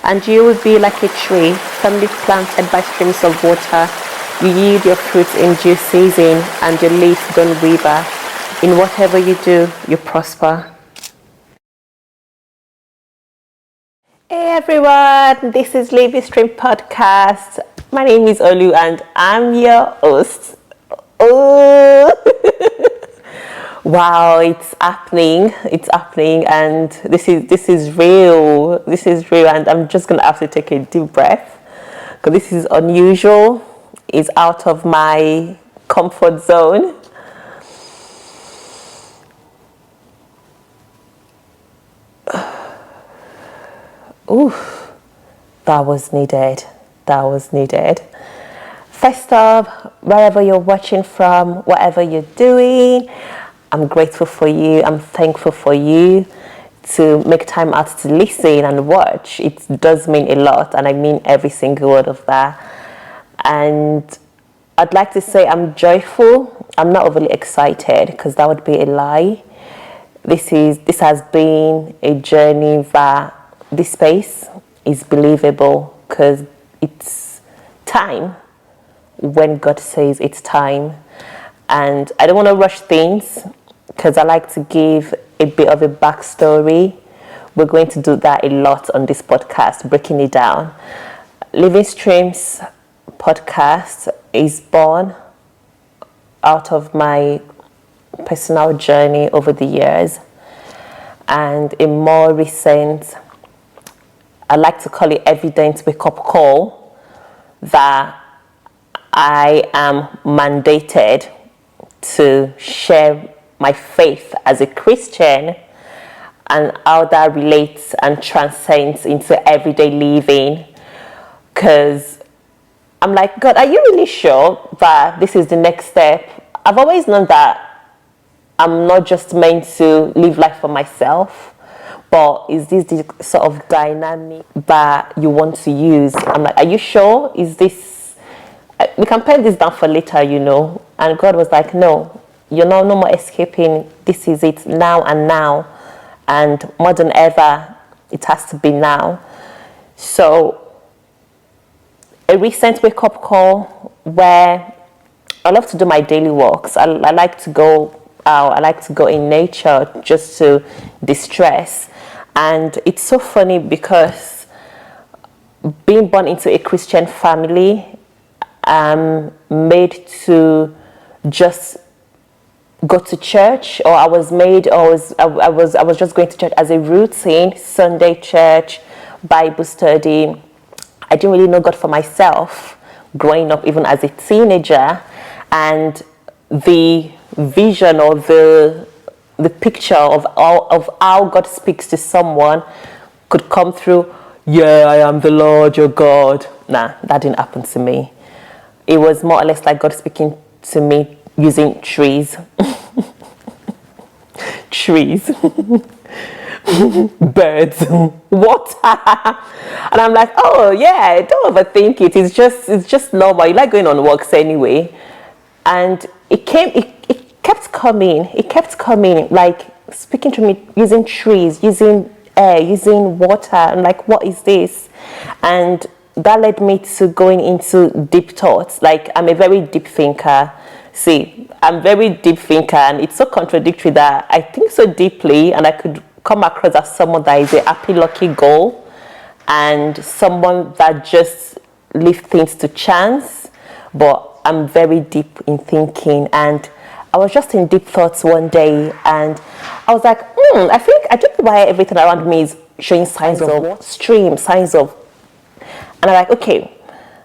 And you will be like a tree, firmly planted by streams of water. You yield your fruits in due season, and your leaves don't wither. In whatever you do, you prosper. Hey everyone, this is Living Stream Podcast. My name is Olu and I'm your host. Oh, wow, it's happening, and this is real. This is real, and I'm just gonna have to take a deep breath because this is unusual. It's out of my comfort zone. Oof, that was needed. First up, wherever you're watching from, whatever you're doing, I'm grateful for you. I'm thankful for you to make time out to listen and watch. It does mean a lot, and I mean every single word of that. And I'd like to say I'm joyful. I'm not overly excited because that would be a lie. This has been a journey that this space is believable because it's time when God says it's time. And I don't want to rush things because I like to give a bit of a backstory. We're going to do that a lot on this podcast, breaking it down. Living Streams podcast is born out of my personal journey over the years, and a more recent, I like to call it evident wake-up call, that I am mandated to share my faith as a Christian and how that relates and transcends into everyday living. Because I'm like, God, are you really sure that this is the next step? I've always known that I'm not just meant to live life for myself, but is this the sort of dynamic that you want to use? I'm like, are you sure? Is this, we can pen this down for later, you know? And God was like, no, you're no more escaping. This is it now and now. And more than ever, it has to be now. So a recent wake-up call where I love to do my daily walks. I like to go out. I like to go in nature just to distress. And it's so funny because being born into a Christian family, I'm made to just go to church, or I was just going to church as a routine, Sunday church, Bible study. I didn't really know God for myself growing up, even as a teenager, and the vision or the picture of how God speaks to someone could come through, yeah, I am the Lord your God. Nah, that didn't happen to me. It was more or less like God speaking to me using trees. Trees. Birds. Water. And I'm like, oh yeah, don't overthink it. It's just normal. You like going on walks anyway. And it kept coming, like speaking to me using trees, using air, using water. I'm like, what is this? And that led me to going into deep thoughts. Like, I'm a very deep thinker. See, I'm very deep thinker, and it's so contradictory that I think so deeply, and I could come across as someone that is a happy-lucky-go and someone that just leaves things to chance. But I'm very deep in thinking, and I was just in deep thoughts one day, and I was like, I don't know why everything around me is showing signs of stream, signs of, and I'm like, okay,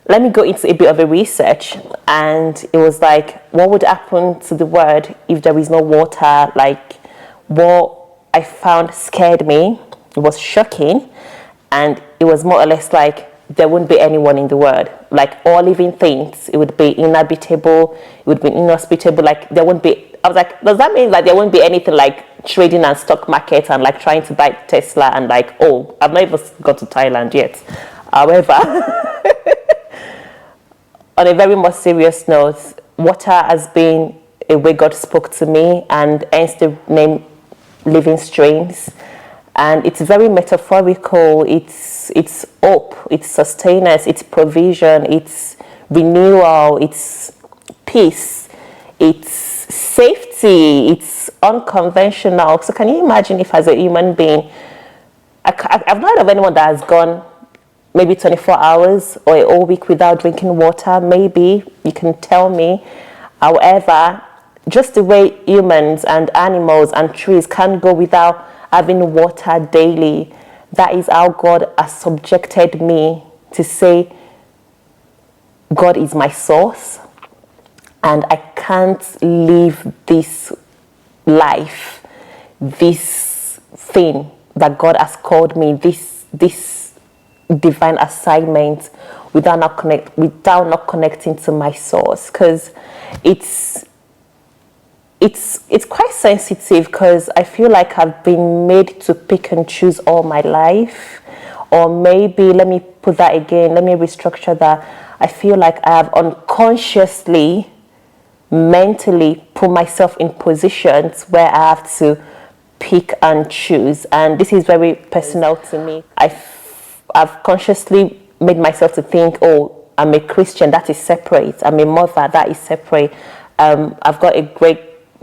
let me go into a bit of a research. And it was like, what would happen to the world if there is no water? Like, what I found scared me. It was shocking, and it was more or less like there wouldn't be anyone in the world. Like, all living things, it would be inhabitable, it would be inhospitable. Like, there wouldn't be, I was like, does that mean like there wouldn't be anything like trading and stock market and like trying to buy Tesla and like, oh, I've not even got to Thailand yet. However, on a very more serious note, water has been a way God spoke to me, and hence the name Living Streams. and it's very metaphorical. It's hope, it's sustenance, it's provision, it's renewal, it's peace, it's safety, it's unconventional. So can you imagine if, as a human being, I've not heard of anyone that has gone maybe 24 hours or a whole week without drinking water. Maybe you can tell me. However, just the way humans and animals and trees can't go without having water daily, that is how God has subjected me to say, God is my source, and I can't live this life, this thing that God has called me, this divine assignment, without not connecting to my source, because it's quite sensitive, because I feel like I've been made to pick and choose all my life. Or maybe, let me put that again, let me restructure that. I feel like I have unconsciously, mentally put myself in positions where I have to pick and choose. And this is very personal to me. I've consciously made myself to think, oh, I'm a Christian, that is separate. I'm a mother, that is separate. I've got a great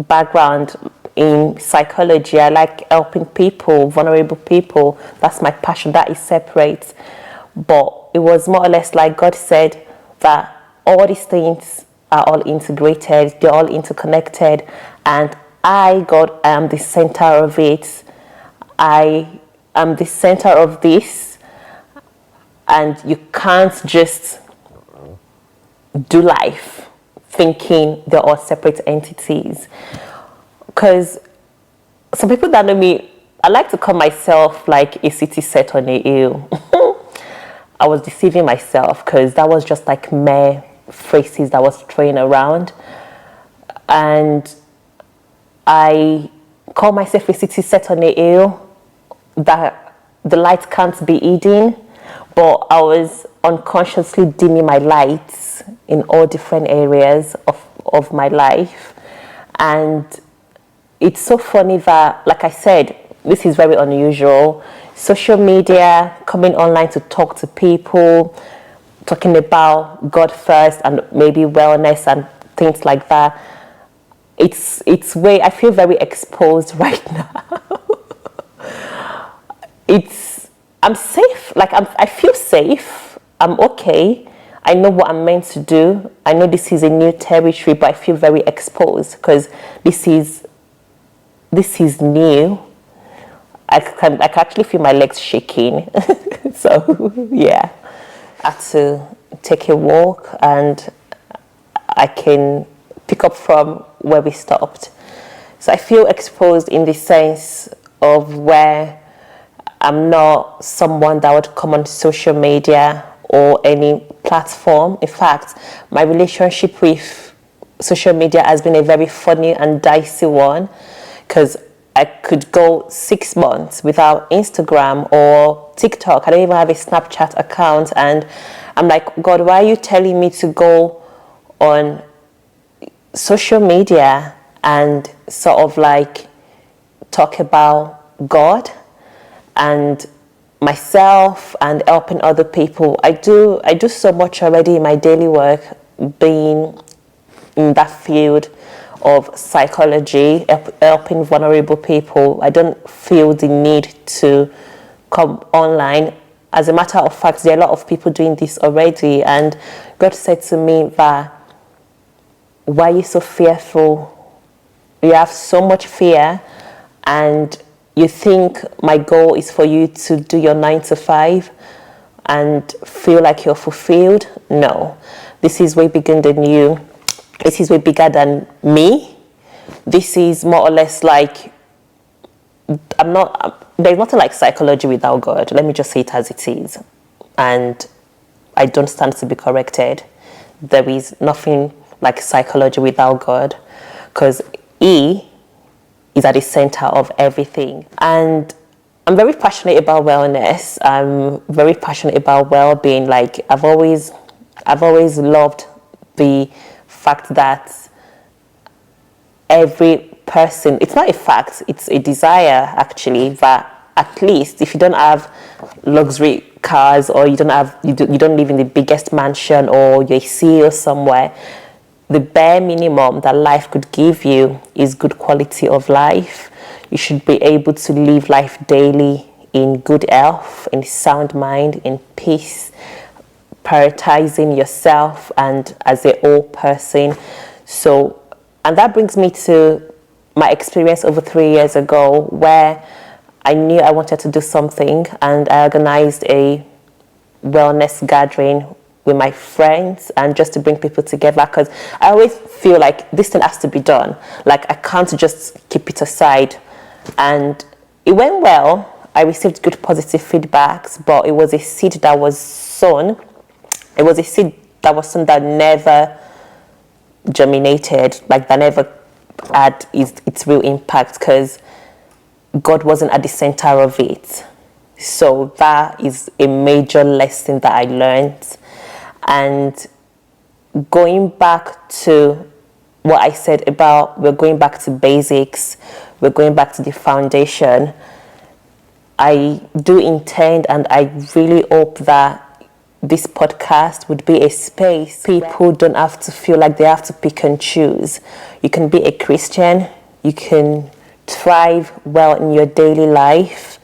background in psychology. I like helping people, vulnerable people. That's my passion, that is separate. But it was more or less like God said that all these things are all integrated, they're all interconnected, and I, God, am the center of it. I am the center of this, and you can't just do life thinking they're all separate entities. Because some people that know me, I like to call myself like a city set on a hill. I was deceiving myself, because that was just like mere phrases that was throwing around. And I call myself a city set on a hill that the light can't be hidden, but I was unconsciously dimming my lights in all different areas of my life. And it's so funny that, like I said, this is very unusual. Social media, coming online to talk to people, talking about God first and maybe wellness and things like that. It's way, I feel very exposed right now. I'm safe, like I feel safe, I'm okay. I know what I'm meant to do. I know this is a new territory, but I feel very exposed, because this is new. I can actually feel my legs shaking. So yeah, I had to take a walk, and I can pick up from where we stopped. So I feel exposed in the sense of where I'm not someone that would come on social media or any platform. In fact, my relationship with social media has been a very funny and dicey one, because I could go 6 months without Instagram or TikTok. I don't even have a Snapchat account. And I'm like, God, why are you telling me to go on social media and sort of like talk about God and myself and helping other people? I do so much already in my daily work, being in that field of psychology, helping vulnerable people. I don't feel the need to come online. As a matter of fact, there are a lot of people doing this already, and God said to me that, why are you so fearful? You have so much fear, and you think my goal is for you to do your 9 to 5 and feel like you're fulfilled? No, this is way bigger than you. This is way bigger than me. This is more or less like, there's nothing like psychology without God. Let me just say it as it is. And I don't stand to be corrected. There is nothing like psychology without God, because He is at the center of everything. And I'm very passionate about wellness. I'm very passionate about well-being. Like I've always loved the fact that every person, it's not a fact, it's a desire actually, that at least if you don't have luxury cars, or you don't live in the biggest mansion, or you're a CEO somewhere, the bare minimum that life could give you is good quality of life. You should be able to live life daily in good health, in sound mind, in peace, prioritizing yourself and as a whole person. So, and that brings me to my experience over 3 years ago, where I knew I wanted to do something, and I organized a wellness gathering with my friends, and just to bring people together, because I always feel like this thing has to be done. Like, I can't just keep it aside. And it went well. I received good positive feedbacks, but it was a seed that was sown. It was a seed that was sown that never germinated, like that never had its real impact, because God wasn't at the center of it. So that is a major lesson that I learned. And going back to what I said about, we're going back to basics, we're going back to the foundation, I do intend, and I really hope that this podcast would be a space people don't have to feel like they have to pick and choose. You can be a Christian, you can thrive well in your daily life,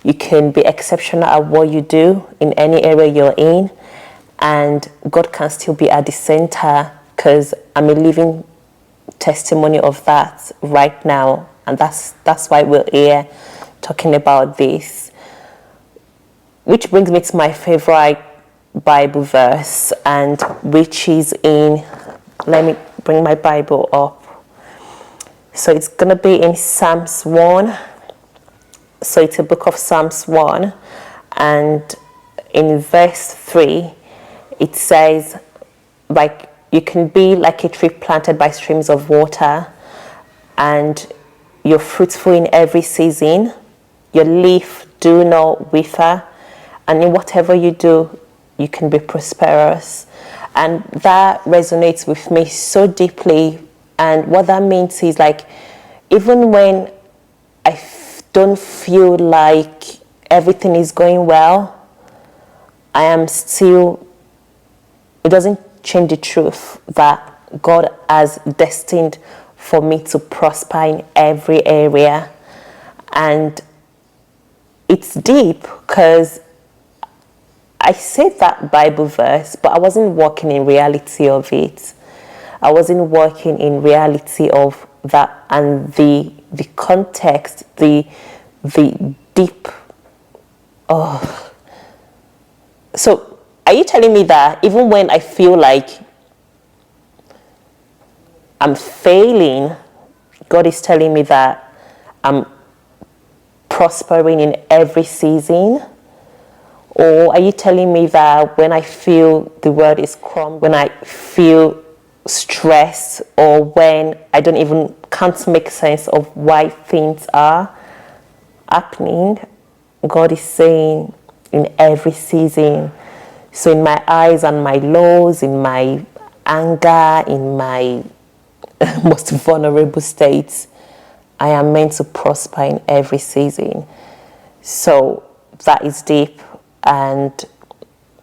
you can be exceptional at what you do in any area you're in, and God can still be at the center, because I'm a living testimony of that right now, and that's why we're here talking about this. Which brings me to my favorite Bible verse, and which is in, let me bring my Bible up. So it's going to be in Psalms 1. So it's a book of Psalms 1, and in verse 3 it says, like, you can be like a tree planted by streams of water, and you're fruitful in every season, your leaf do not wither, and in whatever you do, you can be prosperous. And that resonates with me so deeply. And what that means is, like, even when I don't feel like everything is going well, I am still, it doesn't change the truth that God has destined for me to prosper in every area. And it's deep, because I said that Bible verse, but I wasn't walking in reality of it. I wasn't working in reality of that, and the context, the deep. Oh, so are you telling me that even when I feel like I'm failing, God is telling me that I'm prospering in every season? Or are you telling me that when I feel the world is crumbling, when I feel stress, or when I can't make sense of why things are happening, God is saying in every season? So in my highs and my lows, in my anger, in my most vulnerable states, I am meant to prosper in every season. So that is deep, and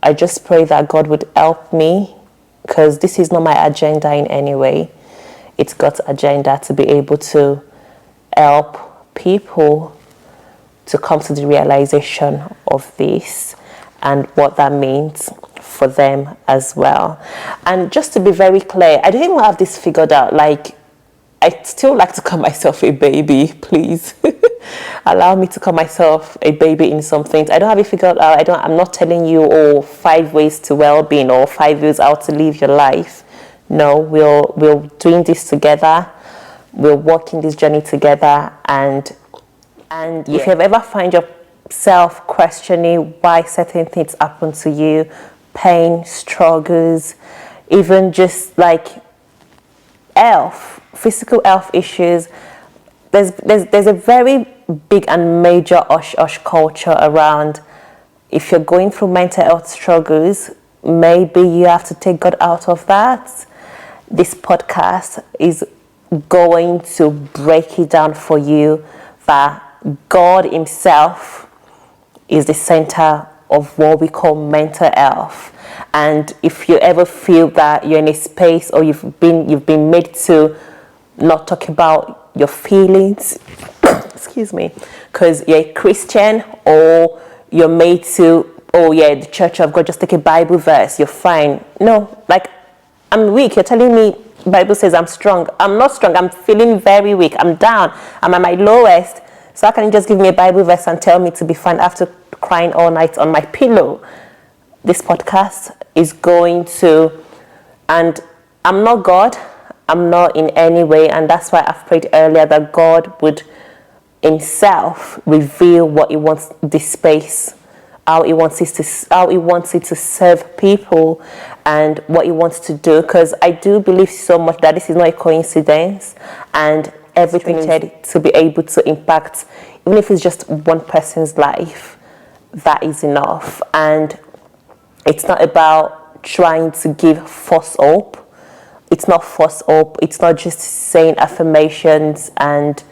I just pray that God would help me, because this is not my agenda in any way. It's God's agenda to be able to help people to come to the realization of this and what that means for them as well. And just to be very clear, I don't even have this figured out. Like, I still like to call myself a baby, please. Allow me to call myself a baby in some things. I don't have it figured out. I'm not telling you, 5 ways to well-being, or 5 ways how to live your life. No, we're doing this together. We're walking this journey together. And if you ever find yourself questioning why certain things happen to you, pain, struggles, even just like health, physical health issues, there's a very big and major hush culture around. If you're going through mental health struggles, maybe you have to take God out of that. This podcast is going to break it down for you, that God himself is the center of what we call mental health. And if you ever feel that you're in a space, or you've been made to not talk about your feelings, excuse me, because you're a Christian, or you're made to, oh yeah, the Church of God, just take a Bible verse, you're fine. No, like, I'm weak. You're telling me Bible says I'm strong. I'm not strong. I'm feeling very weak. I'm down. I'm at my lowest. So how can you just give me a Bible verse and tell me to be fine after crying all night on my pillow? This podcast is going to, and I'm not God. I'm not in any way, and that's why I've prayed earlier that God would himself reveal what he wants this space, how he wants it to serve people, and what he wants to do. Because I do believe so much that this is not a coincidence, and everything is to be able to impact, even if it's just one person's life, that is enough. And it's not about trying to give false hope. It's not false hope. It's not just saying affirmations and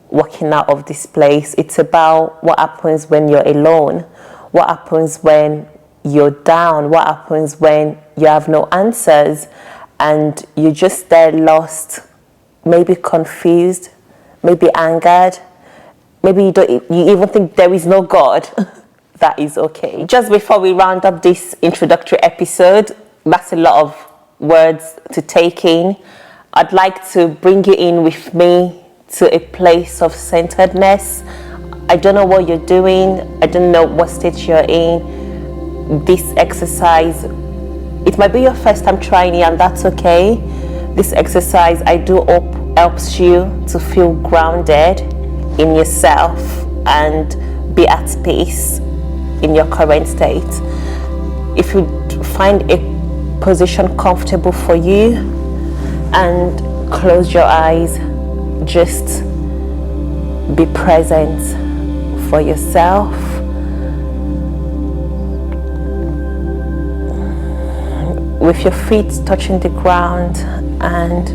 walking out of this place. It's about what happens when you're alone. What happens when you're down? What happens when you have no answers and you're just there lost, maybe confused, maybe angered, maybe you even think there is no God. That is okay. Just before we round up this introductory episode, that's a lot of words to take in. I'd like to bring you in with me to a place of centeredness. I don't know what you're doing. I don't know what state you're in. This exercise, it might be your first time trying it, and that's okay. This exercise, I do hope, helps you to feel grounded in yourself and be at peace in your current state. If you find a position comfortable for you and close your eyes, just be present for yourself. With your feet touching the ground and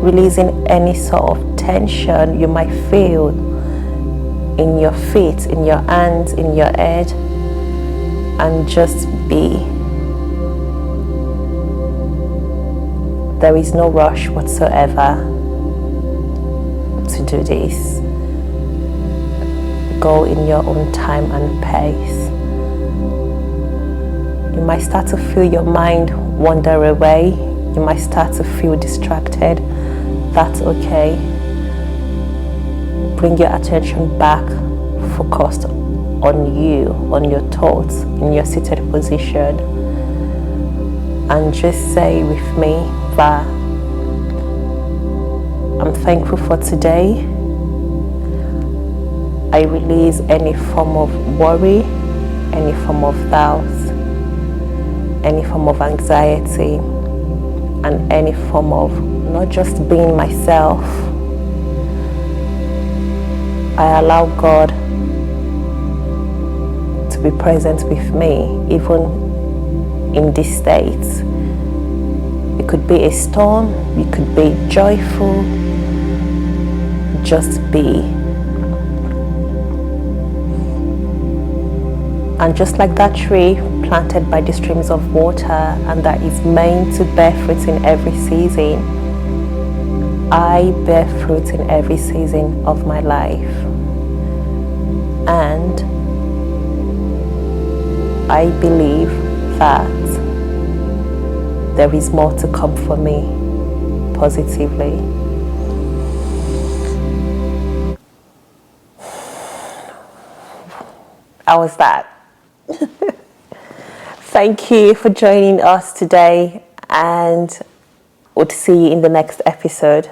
releasing any sort of tension you might feel in your feet, in your hands, in your head, and just be. There is no rush whatsoever to do this. Go in your own time and pace. You might start to feel your mind wander away. You might start to feel distracted. That's okay. Bring your attention back, focused on you, on your thoughts, in your seated position, and just say with me that I'm thankful for today. I release any form of worry, any form of doubt, any form of anxiety, and any form of not just being myself. I allow God to be present with me, even in this state. It could be a storm, it could be joyful. Just be. And just like that tree planted by the streams of water and that is meant to bear fruit in every season, I bear fruit in every season of my life. And I believe that there is more to come for me positively. How was that? Thank you for joining us today, and we'll see you in the next episode.